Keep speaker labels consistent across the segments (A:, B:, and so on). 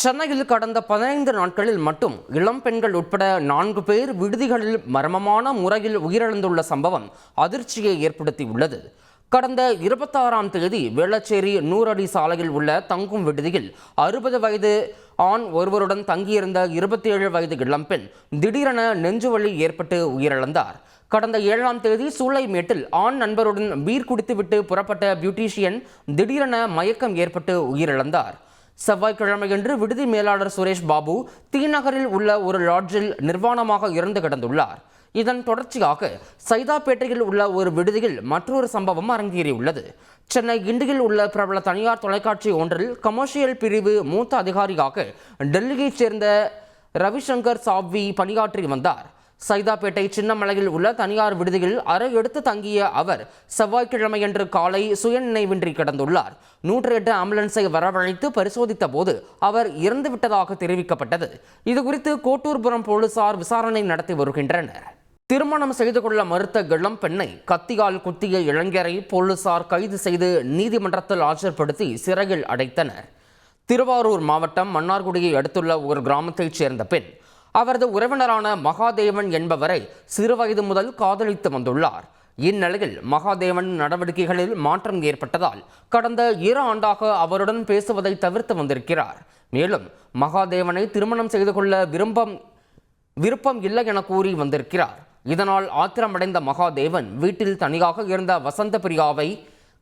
A: சென்னையில் கடந்த 15 நாட்களில் மட்டும் இளம் பெண்கள் உட்பட 4 பேர் விடுதிகளில் மர்மமான முறையில் உயிரிழந்துள்ள சம்பவம் அதிர்ச்சியை ஏற்படுத்தியுள்ளது. கடந்த 26ஆம் தேதி வேளச்சேரி 100 அடி சாலையில் உள்ள தங்கும் விடுதியில் 60 வயது ஆண் ஒருவருடன் தங்கியிருந்த 27 வயது இளம்பெண் திடீரென நெஞ்சுவலி ஏற்பட்டு உயிரிழந்தார். கடந்த 7ஆம் தேதி சூளைமேட்டில் ஆண் நண்பருடன் பீர் குடித்துவிட்டு புறப்பட்ட பியூட்டிஷியன் திடீரென மயக்கம் ஏற்பட்டு உயிரிழந்தார். செவ்வாய்க்கிழமையன்று விடுதி மேலாளர் சுரேஷ் பாபு தீநகரில் உள்ள ஒரு லாட்ஜில் நிர்வாணமாக இறந்து கிடந்துள்ளார். இதன் தொடர்ச்சியாக சைதாப்பேட்டையில் உள்ள ஒரு விடுதியில் மற்றொரு சம்பவம் அரங்கேறியுள்ளது. சென்னை கிண்டியில் உள்ள பிரபல தனியார் தொலைக்காட்சி ஒன்றில் கமர்ஷியல் பிரிவு மூத்த அதிகாரியாக டெல்லியைச் சேர்ந்த ரவிசங்கர் சாவ்வி பணியாற்றி வந்தார். சைதாப்பேட்டை சின்னமலையில் உள்ள தனியார் விடுதியில் அறை எடுத்து தங்கிய அவர் செவ்வாய்க்கிழமையன்று காலை சுயநினைவின்றி கிடந்துள்ளார். 108 ஆம்புலன்ஸை வரவழைத்து பரிசோதித்த போது அவர் இறந்துவிட்டதாக தெரிவிக்கப்பட்டது. இதுகுறித்து கோட்டூர்புரம் போலீசார் விசாரணை நடத்தி வருகின்றனர். திருமணம் செய்து கொள்ள மறுத்த இளம் பெண்ணை கத்தியால் குத்திய இளைஞரை போலீசார் கைது செய்து நீதிமன்றத்தில் ஆஜர்படுத்தி சிறையில் அடைத்தனர். திருவாரூர் மாவட்டம் மன்னார்குடியை அடுத்துள்ள ஒரு கிராமத்தைச் சேர்ந்த பெண் அவரது உறவினரான மகாதேவன் என்பவரை சிறுவயது முதல் காதலித்து வந்துள்ளார். இந்நிலையில் மகாதேவன் நடவடிக்கைகளில் மாற்றம் ஏற்பட்டதால் கடந்த 2 ஆண்டாக அவருடன் பேசுவதை தவிர்த்து வந்திருக்கிறார். மேலும் மகாதேவனை திருமணம் செய்து கொள்ள விருப்பம் இல்லை என கூறி வந்திருக்கிறார். இதனால் ஆத்திரமடைந்த மகாதேவன் வீட்டில் தனியாக இருந்த வசந்த பிரியாவை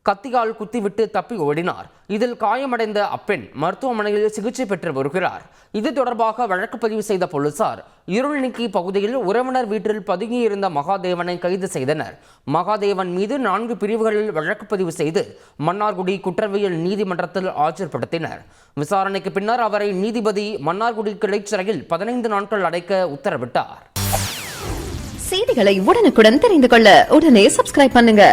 A: கத்தியால் குத்திவிட்டு தப்பி ஓடினார். இதில் காயமடைந்த அப்பெண் மருத்துவமனையில் சிகிச்சை பெற்று வருகிறார். இது தொடர்பாக வழக்கு பதிவு செய்த போலீசார் இருள்நிக்கி பகுதியில் உறவினர் வீட்டில் பதுங்கியிருந்த மகாதேவனை கைது செய்தனர். மகாதேவன் மீது 4 பிரிவுகளில் வழக்கு பதிவு செய்து மன்னார்குடி குற்றவியல் நீதிமன்றத்தில் ஆஜர்படுத்தினர். விசாரணைக்கு பின்னர் அவரை நீதிபதி மன்னார்குடி கிளை சிறையில் 15 நாட்கள் அடைக்க உத்தரவிட்டார்.
B: செய்திகளை உடனுக்குடன் தெரிந்து கொள்ள உடனே சப்ஸ்கிரைப் பண்ணுங்க.